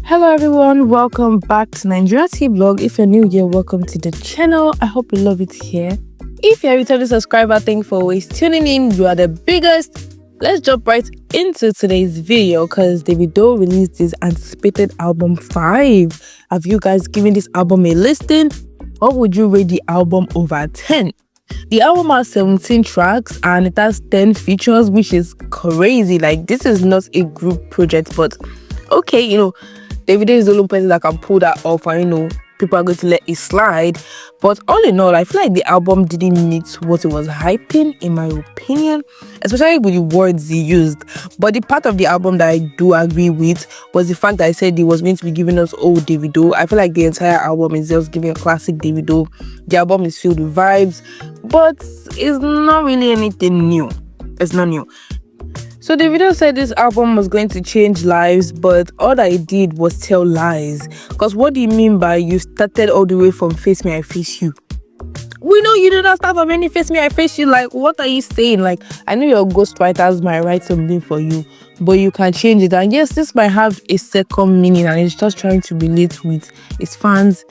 Hello everyone, welcome back to Nigeria Tea Blog. If you're new here, welcome to the channel. I hope you love it here. If you're a returning subscriber, thank you for always tuning in. You are the biggest. Let's jump right into today's video because Davido released his anticipated album 5. Have you guys given this album a listen? What would you rate the album over 10? The album has 17 tracks and it has 10 features, which is crazy. Like, this is not a group project, but okay, Davido is the only person that can pull that off, and people are going to let it slide. But all in all, I feel like the album didn't meet what it was hyping, in my opinion, especially with the words he used. But the part of the album that I do agree with was the fact that I said he was going to be giving us old Davido. I feel like the entire album is just giving a classic Davido. The album is filled with vibes, but it's not really anything new. It's not new. So Davido said this album was going to change lives, but all that it did was tell lies. Because what do you mean by you started all the way from Face Me, I Face You? We know you did not start from any Face Me, I Face You. Like, what are you saying? Like, I know your ghostwriters might write something for you, but you can change it. And yes, this might have a second meaning and it's just trying to relate with its fans.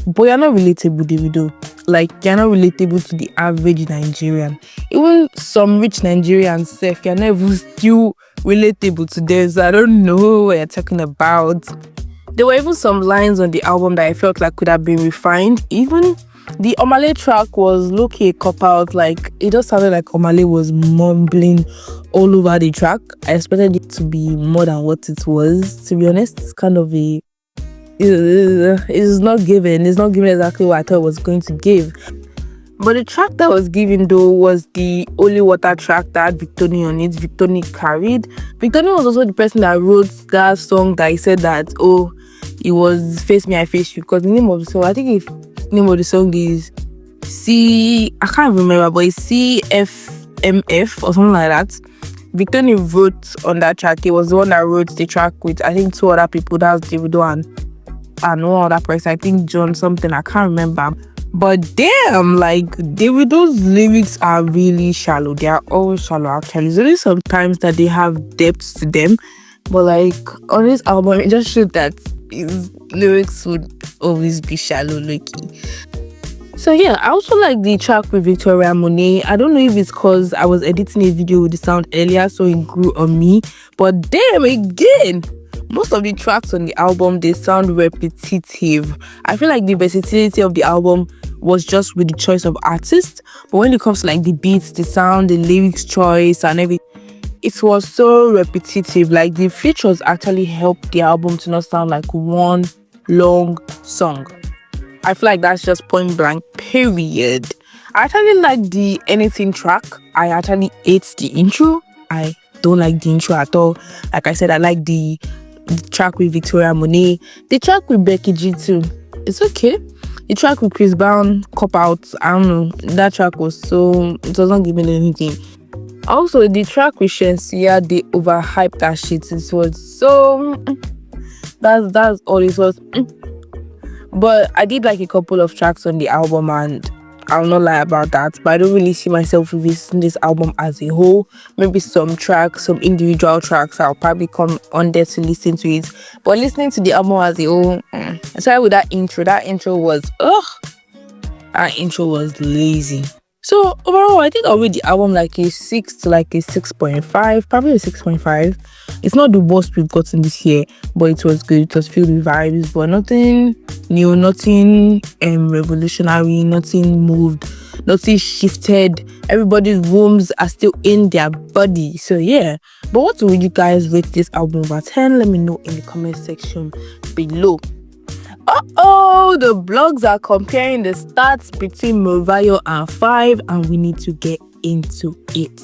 But you're not relatable, Davido. Like, you're not relatable to the average Nigerian. Even some rich Nigerians, you're not even still relatable to them. So I don't know what you're talking about. There were even some lines on the album that I felt like could have been refined. Even the Omale track was low-key a cop-out. Like, it just sounded like Omale was mumbling all over the track. I expected it to be more than what it was, to be honest. It's kind of a... It's not given exactly what I thought it was going to give. But the track that was given though was the Holy Water track that had Victony on it. Victony carried. Victony was also the person that wrote that song that he said that, oh, it was Face Me, I Face You. Because the name of the song, I think the name of the song is I can't remember, but it's CFMF or something like that. Victony wrote on that track. He was the one that wrote the track with, I think, two other people. That's Davido and one other person, I think John something, I can't remember. But damn, like, Davido's lyrics are really shallow. They are all shallow, actually. It's only sometimes that they have depth to them, but like on this album it just showed that his lyrics would always be shallow, low-key. So yeah, I also like the track with Victoria Monet. I don't know if it's because I was editing a video with the sound earlier, so it grew on me. But damn, again, most of the tracks on the album, they sound repetitive. I feel like the versatility of the album was just with the choice of artists. But when it comes to like the beats, the sound, the lyrics choice and everything, it was so repetitive. Like, the features actually helped the album to not sound like one long song. I feel like that's just point blank, period. I actually like the Anything track. I actually hate the intro. I don't like the intro at all. Like I said, I like the track with Victoria Monet. The track with Becky G too, it's okay. The track with Chris Brown, Cop Out, I don't know. That track was so... it was not giving anything. Also, the track with Shensia, they overhyped that shit. It was so... That's all it was. But I did like a couple of tracks on the album and I'll not lie about that, but I don't really see myself releasing this album as a whole. Maybe some tracks, some individual tracks, I'll probably come on there to listen to it. But listening to the album as a whole, sorry with that intro. That intro was, that intro was lazy. So overall, I think I'll rate the album like a 6 to like a 6.5, probably a 6.5. It's not the worst we've gotten this year, but it was good. It was filled with vibes, but nothing new, nothing revolutionary, nothing moved, nothing shifted. Everybody's wombs are still in their body. So yeah, but what would you guys rate this album over 10? Let me know in the comment section below. The blogs are comparing the stats between Morayo and 5ive, and we need to get into it.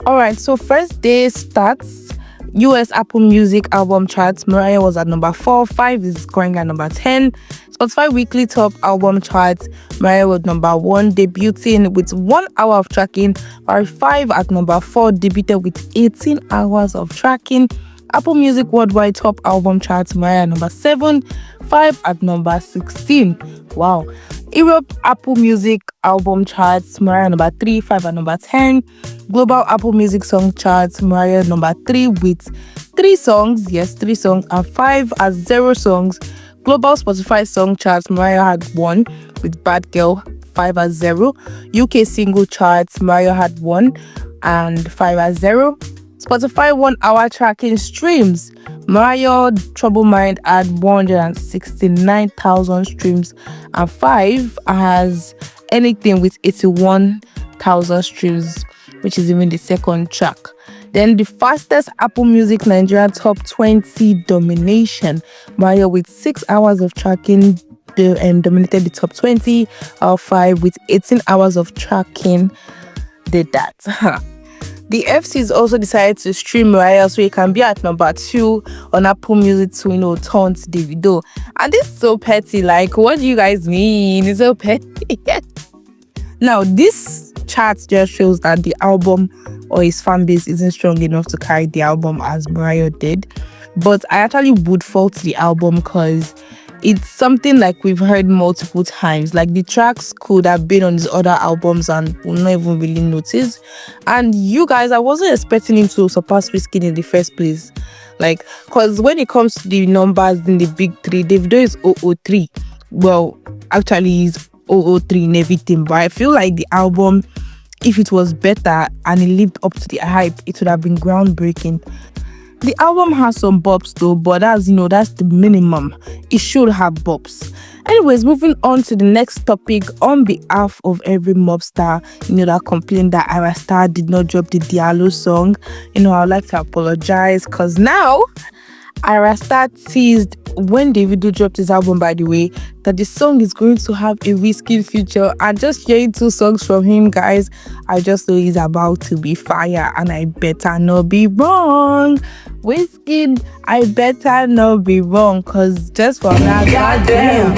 Alright, so first day stats. US Apple Music album charts, Morayo was at number 4, 5ive is scoring at number 10. Spotify weekly top album charts, Morayo was number 1, debuting with 1 hour of tracking, while 5ive at number 4 debuted with 18 hours of tracking. Apple Music worldwide top album charts, Morayo at number 7, 5ive at number 16. Wow. Europe Apple Music album charts, Morayo number 3, 5 at number 10. Global Apple Music song charts, Morayo number 3 with 3 songs, yes, 3 songs, and 5 as 0 songs. Global Spotify song charts, Morayo had 1 with Bad Girl, 5 as 0. UK single charts, Morayo had 1 and 5 as 0. Spotify 1 hour tracking streams, Morayo Trouble Mind had 169,000 streams, and 5 has Anything with 81,000 streams, which is even the second track. Then the fastest Apple Music Nigeria top 20 domination, Morayo with 6 hours of tracking dominated the top 20, or 5 with 18 hours of tracking did that. The FCs also decided to stream Morayo so it can be at number 2 on Apple Music to, taunt Davido. And this is so petty. Like, what do you guys mean? It's so petty. Now, this chart just shows that the album or his fan base isn't strong enough to carry the album as Morayo did. But I actually would fault the album because it's something like we've heard multiple times. Like, the tracks could have been on his other albums and we'll not even really notice. And you guys, I wasn't expecting him to surpass Wizkid in the first place. Like, because when it comes to the numbers in the big three, Davido is 003. Well, actually he's 003 in everything. But I feel like the album, if it was better and it lived up to the hype, it would have been groundbreaking. The album has some bops though, but that's the minimum. It should have bops. Anyways, moving on to the next topic. On behalf of every mobster, that complained that Ayra Starr did not drop the Diallo song, I would like to apologize because now Ayra Starr teased when Davido dropped his album, by the way, that the song is going to have a Wizkid feature. And just hearing 2 songs from him, guys, I just know he's about to be fire, and I better not be wrong. Wizkid, I better not be wrong, because just for that, goddamn,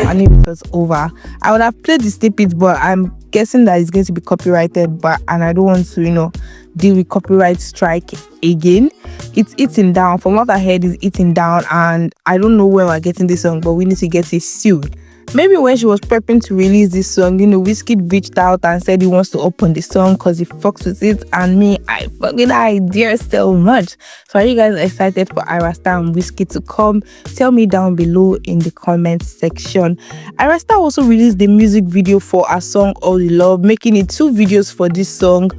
and if it was over, I would have played the snippet, but I'm guessing that it's going to be copyrighted, and I don't want to, deal with copyright strike again. It's eating down. From what I heard, it's eating down, and I don't know where we're getting this song, but we need to get it sued. Maybe when she was prepping to release this song, Wizkid reached out and said he wants to open the song because he fucks with it, and me, I fuck with that idea so much. So are you guys excited for Ayra Starr and Wizkid to come? Tell me down below in the comment section. Ayra Starr also released the music video for her song All the Love, making it 2 videos for this song.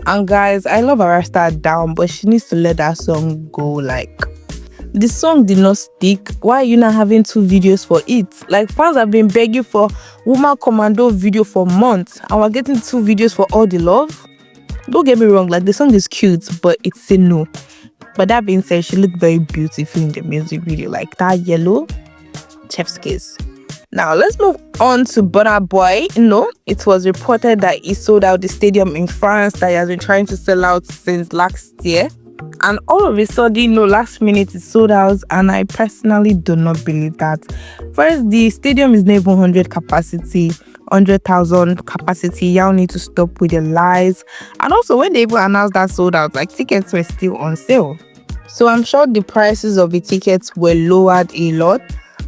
And guys, I love Ayra Starr down, but she needs to let that song go. Like, the song did not stick. Why are you not having 2 videos for it? Like, fans have been begging for Woman Commando video for months, and we're getting 2 videos for All the Love. Don't get me wrong, like, the song is cute, but it's a no. But that being said, she looked very beautiful in the music video, like that yellow, chef's kiss. Now, let's move on to Burna Boy. It was reported that he sold out the stadium in France that he has been trying to sell out since last year. And all of a sudden, last minute it sold out, and I personally do not believe that. First, the stadium is not even 100,000 capacity. Y'all need to stop with the lies. And also, when they even announced that sold out, like, tickets were still on sale. So I'm sure the prices of the tickets were lowered a lot.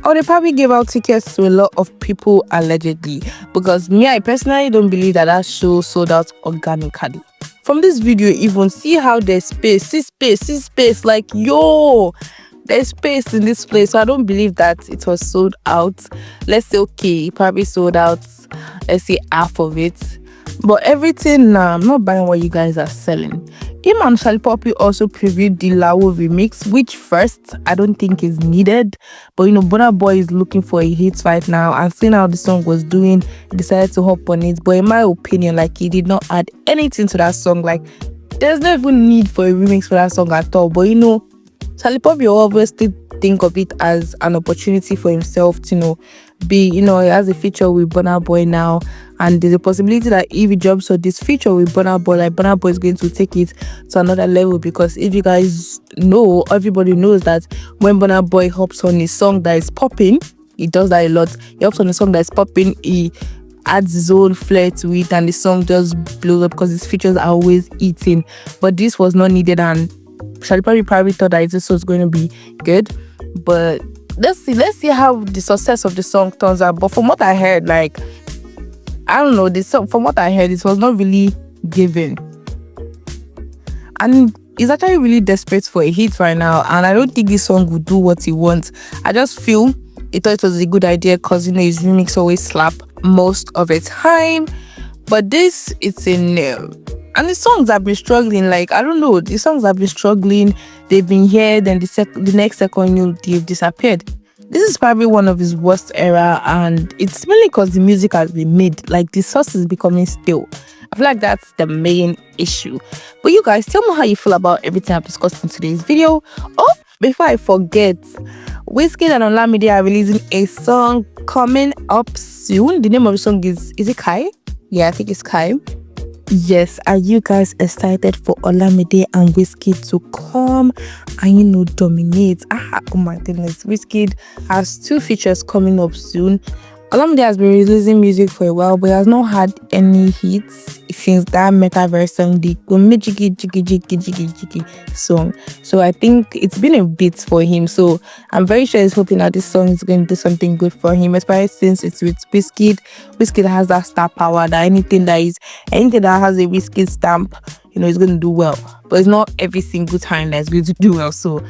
Or they probably gave out tickets to a lot of people allegedly. Because me, I personally don't believe that show sold out organically. From this video, even see how there's space. See space. Like, yo, there's space in this place. So I don't believe that it was sold out. Let's say, okay, it probably sold out, let's say, half of it. But everything, I'm not buying what you guys are selling. Him and Shalipopi also previewed the Laho remix, which first I don't think is needed. But Burna Boy is looking for a hit right now, and seeing how the song was doing, he decided to hop on it. But in my opinion, like, he did not add anything to that song. Like, there's no even need for a remix for that song at all. But Shalipopi will obviously think of it as an opportunity for himself to be, he has a feature with Burna Boy now, and there's a possibility that if he jumps on this feature with Burna Boy, like, Burna Boy is going to take it to another level. Because if you guys know, everybody knows that when Burna Boy hops on his song that is popping, he does that a lot. He hops on a song that is popping, he adds his own flair to it, and the song just blows up because his features are always eating. But this was not needed, and Shalipopi probably thought that this was going to be good, but let's see how the success of the song turns out. But from what I heard, like, I don't know, this song, from what I heard, it was not really given. And he's actually really desperate for a hit right now, and I don't think this song would do what he wants. I just feel he thought it was a good idea because, you know, his remix always slap most of the time. But this, it's a no. And the songs have been struggling, like, I don't know, the songs have been struggling. They've been here, then the next second, you know, they've disappeared. This is probably one of his worst era, and it's mainly because the music has been made. Like, the source is becoming stale. I feel like that's the main issue. But you guys, tell me how you feel about everything I've discussed in today's video. Oh, before I forget, Wizkid and Olamide are releasing a song coming up soon. The name of the song is it Kai? Yeah, I think it's Kai. Yes, are you guys excited for Olamide and Wizkid to come and, you know, dominate? Oh my goodness, Wizkid has 2 features coming up soon. Olamide has been releasing music for a while, but he has not had any hits since that metaverse song, the COMNGGGG song. So I think it's been a bit for him. So I'm very sure he's hoping that this song is going to do something good for him, especially since it's with Wizkid. Wizkid has that star power that anything that has a Wizkid stamp, you know, is going to do well. But it's not every single time that's going to do well. So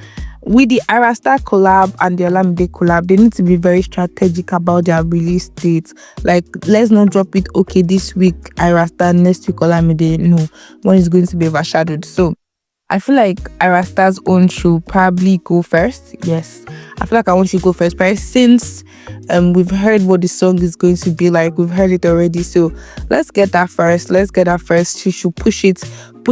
with the Ayra Starr collab and the Olamide collab, they need to be very strategic about their release dates. Like, let's not drop it, okay, this week Ayra Starr, next week Olamide. No, one is going to be overshadowed. So I feel like Ayra Starr's own should probably go first. Yes, I feel like I want you to go first, but since we've heard what the song is going to be like, we've heard it already, so let's get that first. She should push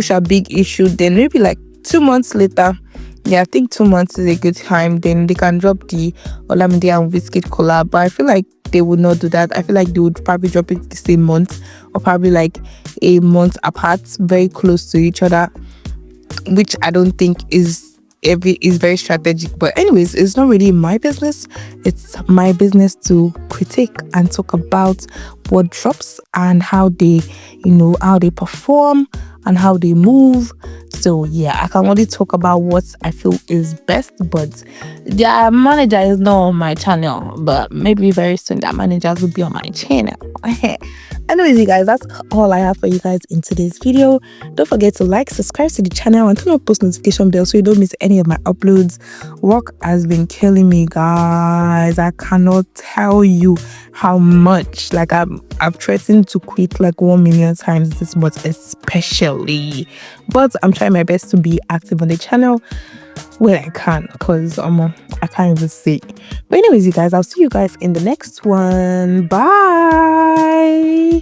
a big issue, then maybe like 2 months later. Yeah, I think 2 months is a good time. Then they can drop the Olamide and Wizkid collab. But I feel like they would not do that. I feel like they would probably drop it the same month, or probably like a month apart, very close to each other, which I don't think is very strategic. But anyways, it's not really my business. It's my business to critique and talk about what drops and how they, you know, how they perform and how they move. So yeah, I can only talk about what I feel is best, but their manager is not on my channel, but maybe very soon that managers will be on my channel. Anyways, you guys, that's all I have for you guys in today's video. Don't forget to like, subscribe to the channel, and turn on post notification bell so you don't miss any of my uploads. Work has been killing me, guys. I cannot tell you how much. Like, I've threatened to quit like 1 million times this month, especially. But I'm trying my best to be active on the channel when I can, because I can't even see. But anyways, you guys, I'll see you guys in the next one. Bye.